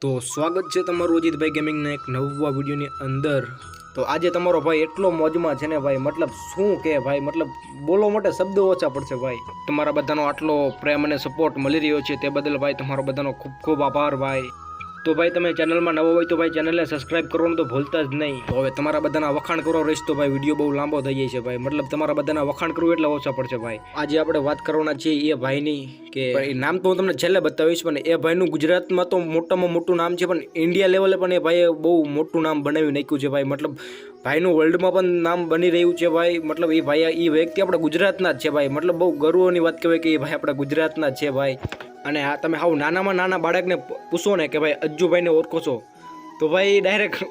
તો સ્વાગત છે તમારું અજીતભાઈ ગેમિંગના એક નવા વિડીયોની અંદર। તો આજે તમારો ભાઈ એટલો મોજમાં છે ને ભાઈ, મતલબ શું કે ભાઈ, મતલબ બોલવા માટે શબ્દો ઓછા પડશે ભાઈ। તમારા બધાનો આટલો પ્રેમ અને સપોર્ટ મળી રહ્યો છે તે બદલ ભાઈ તમારો બધાનો ખૂબ ખૂબ આભાર ભાઈ। તો ભાઈ તમે ચેનલમાં નવો હોય તો ભાઈ ચેનલને સબસ્ક્રાઇબ કરવાનું તો ભૂલતા જ નહીં। તો હવે તમારા બધાના વખાણ કરવા રહીશ તો ભાઈ વિડીયો બહુ લાંબો થઈ જાય છે ભાઈ, મતલબ તમારા બધાના વખાણ કરવું એટલે ઓછા પડશે ભાઈ। આજે આપણે વાત કરવાના છીએ એ ભાઈની, કે નામ તો હું તમને છેલ્લે બતાવીશ, પણ એ ભાઈનું ગુજરાતમાં તો મોટામાં મોટું નામ છે, પણ ઇન્ડિયા લેવલે પણ એ ભાઈએ બહુ મોટું નામ બનાવી નાખ્યું છે ભાઈ। મતલબ ભાઈનું વર્લ્ડમાં પણ નામ બની રહ્યું છે ભાઈ। મતલબ એ ભાઈ એ વ્યક્તિ આપણા ગુજરાતના જ છે ભાઈ, મતલબ બહુ ગર્વની વાત કહેવાય કે એ ભાઈ આપણા ગુજરાતના જ છે ભાઈ। અને આ તમે હાવ નાનામાં નાના બાળકને પૂછો ને કે ભાઈ અજ્જુભાઈને ઓળખો છો, તો ભાઈ ડાયરેક્ટ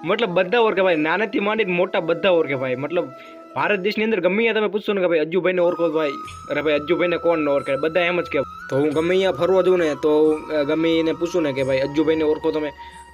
મતલબ બધા ઓળખે ભાઈ, નાનેથી માંડીને મોટા બધા ઓળખે ભાઈ। મતલબ ભારત દેશની અંદર ગમે ત્યાં તમે પૂછશો ને કે ભાઈ અજ્જુભાઈને ઓળખો ભાઈ, અરે ભાઈ અજ્જુભાઈને કોણ ન ઓળખે, બધા એમ જ કે। તો હું ગમે ત્યાં ફરવા જાઉં ને તો ગમે એને પૂછું ને કે ભાઈ અજ્જુભાઈને ઓળખો તમે,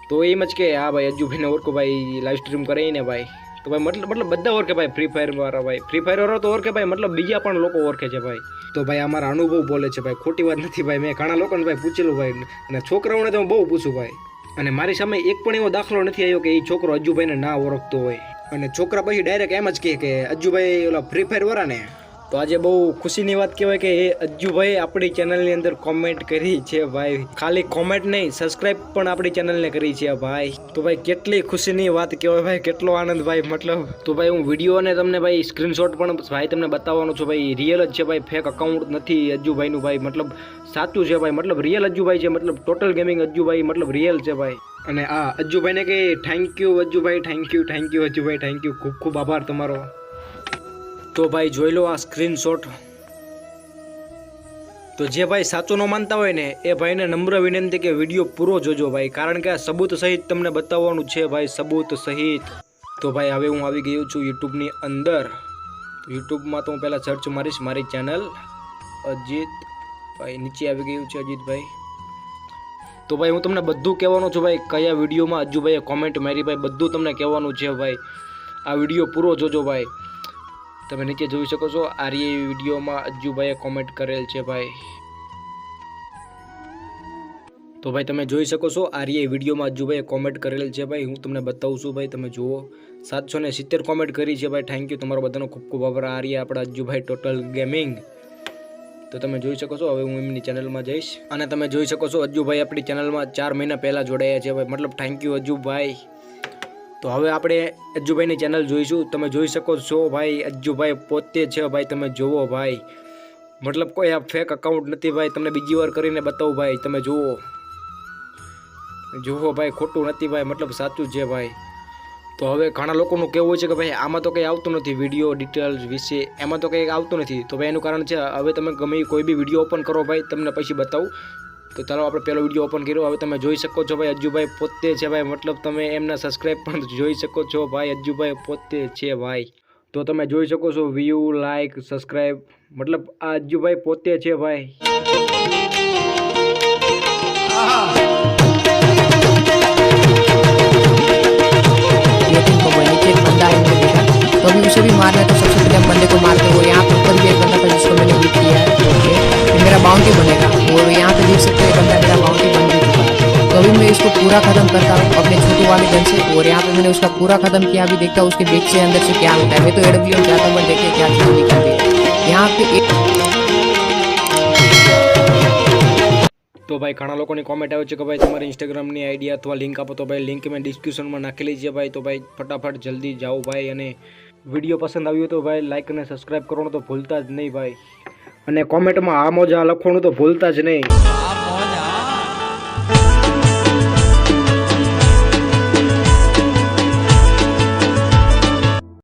તો એમ જ કે હા ભાઈ અજ્જુભાઈને ઓળખો ભાઈ, લાઈવ સ્ટ્રીમ કરીને ભાઈ। તો ભાઈ મતલબ બધા ઓળખે ભાઈ, ફ્રી ફાયર વાળા ભાઈ, ફ્રી ફાયર વાળા તો ઓળખે ભાઈ, મતલબ બીજા પણ લોકો ઓળખે છે ભાઈ। તો ભાઈ અમારા અનુભવ બોલે છે ભાઈ, ખોટી વાત નથી ભાઈ। મેં ઘણા લોકોને ભાઈ પૂછેલું ભાઈ, અને છોકરાઓને તો હું બહુ પૂછું ભાઈ, અને મારી સામે એક પણ એવો દાખલો નથી આવ્યો કે એ છોકરો અજ્જુભાઈને ના ઓળખતો હોય। અને છોકરા પછી ડાયરેક્ટ એમ જ કે અજ્જુભાઈ ઓલા ફ્રી ફાયર વાળા ને। તો આજે બહુ ખુશીની વાત કહેવાય કે એ અજ્જુભાઈ આપણી ચેનલની અંદર કોમેન્ટ કરી છે ભાઈ, ખાલી કોમેન્ટ નહીં સબસ્ક્રાઇબ પણ આપણી ચેનલને કરી છે ભાઈ। તો ભાઈ કેટલી ખુશીની વાત કહેવાય ભાઈ, કેટલો આનંદ ભાઈ। મતલબ તો ભાઈ હું વિડીયોને તમને ભાઈ સ્ક્રીનશોટ પણ ભાઈ તમને બતાવવાનું છું ભાઈ, રિયલ જ છે ભાઈ, ફેક અકાઉન્ટ નથી અજ્જુભાઈનું ભાઈ, મતલબ સાચું છે ભાઈ, મતલબ રિયલ અજ્જુભાઈ છે, મતલબ ટોટલ ગેમિંગ અજ્જુભાઈ મતલબ રિયલ છે ભાઈ। અને આ અજ્જુભાઈને કે થેન્ક યુ અજ્જુભાઈ, થેન્ક યુ અજ્જુભાઈ, થેન્ક યુ, ખૂબ ખૂબ આભાર તમારો। તો ભાઈ જોઈ લો આ સ્ક્રીનશોટ। તો જે ભાઈ સાચું ન માનતા હોય ને એ ભાઈને નમ્ર વિનંતી કે વિડીયો પૂરો જોજો ભાઈ, કારણ કે આ સબૂત સહિત તમને બતાવવાનું છે ભાઈ, સબૂત સહિત। તો ભાઈ હવે હું આવી ગયો છું યુટ્યુબની અંદર। યુટ્યુબમાં તો હું પહેલાં સર્ચ મારીશ મારી ચેનલ અજીત ભાઈ, નીચે આવી ગયું છે અજીતભાઈ। તો ભાઈ હું તમને બધું કહેવાનું છું ભાઈ, કયા વિડીયોમાં અજ્જુભાઈએ કોમેન્ટ મારી ભાઈ, બધું તમને કહેવાનું છે ભાઈ। આ વિડીયો પૂરો જોજો ભાઈ। તમે નીચે જોઈ શકો છો આ વિડીયોમાં અજ્જુભાઈએ કોમેન્ટ કરેલ છે ભાઈ। તો ભાઈ તમે જોઈ શકો છો આ વિડીયોમાં અજ્જુભાઈએ કોમેન્ટ કરેલ છે ભાઈ, હું તમને બતાવું છું ભાઈ, તમે જુઓ 770 કોમેન્ટ કરી છે ભાઈ, થેન્ક યુ તમારો બધાનો ખૂબ ખૂબ આભાર। આ આપણા અજ્જુભાઈ ટોટલ ગેમિંગ। તો તમે જોઈ શકો છો, હવે હું એમની ચેનલમાં જઈશ અને તમે જોઈ શકો છો અજ્જુભાઈ આપણી ચેનલમાં 4 મહિના પહેલાં જોડાયા છે ભાઈ, મતલબ થેન્ક યુ અજ્જુભાઈ। તો હવે આપણે અજ્જુભાઈની ચેનલ જોઈશું। તમે જોઈ શકો છો ભાઈ અજ્જુભાઈ પોતે છે ભાઈ, તમે જુઓ ભાઈ, મતલબ કોઈ આ ફેક અકાઉન્ટ નથી ભાઈ, તમને બીજી વાર કરીને બતાવું ભાઈ, તમે જુઓ ભાઈ, ખોટું નથી ભાઈ, મતલબ સાચું છે ભાઈ। તો હવે ઘણા લોકોનું કહેવું છે કે ભાઈ આમાં તો કંઈ આવતું નથી, વિડીયો ડિટેલ્સ વિશે એમાં તો કંઈ આવતું નથી। તો ભાઈ એનું કારણ છે, હવે તમે ગમે કોઈ બી વિડીયો ઓપન કરો ભાઈ, તમને પછી બતાવું। તો ચાલો આપણે પહેલો વિડીયો ઓપન કર્યો, હવે તમે જોઈ શકો છો ભાઈ અજ્જુભાઈ પોતે છે ભાઈ, મતલબ તમે એમના સબસ્ક્રાઇબ પણ જોઈ શકો છો ભાઈ, અજ્જુભાઈ પોતે છે ભાઈ। તો તમે જોઈ શકો છો વ્યૂ, લાઇક, સબસ્ક્રાઇબ, મતલબ આ અજ્જુભાઈ પોતે છે ભાઈ। तो अभी उसे भी मारना है, तो सबसे पहले हम बंदे को मारते हो। यहाँ पे ऊपर भी एक बंदा था जिसको मैंने बीट किया है, ओके, फिर मेरा बाउंटी बनेगा और यहाँ पे देख सकते हो बंदा मेरा बाउंटी बन भी चुका है। तो अभी मैं इसको पूरा खत्म करता हूँ अपने छोटे वाले गन से, और यहाँ पे मैंने उसका पूरा खत्म किया। अभी देखता हूँ उसके बैक से अंदर से क्या होता है। मैं तो AWM जाता हूँ, देखिए क्या चीज़ निकलती है यहाँ पे। તો ભાઈ ઘણા લોકોની કોમેન્ટ આવે છે કે ભાઈ તમારી ઇન્સ્ટાગ્રામની આઈડી અથવા લિંક આપો, તો ભાઈ લિંક મેં ડિસ્ક્રિપ્શનમાં નાખેલી છે ભાઈ। તો ભાઈ ફટાફટ જલ્દી જાઓ ભાઈ, અને વિડીયો પસંદ આવ્યો તો ભાઈ લાઇક અને સબસ્ક્રાઇબ કરવાનું તો ભૂલતા જ નહીં ભાઈ, અને કોમેન્ટમાં આ મોજા લખવાનું તો ભૂલતા જ નહીં।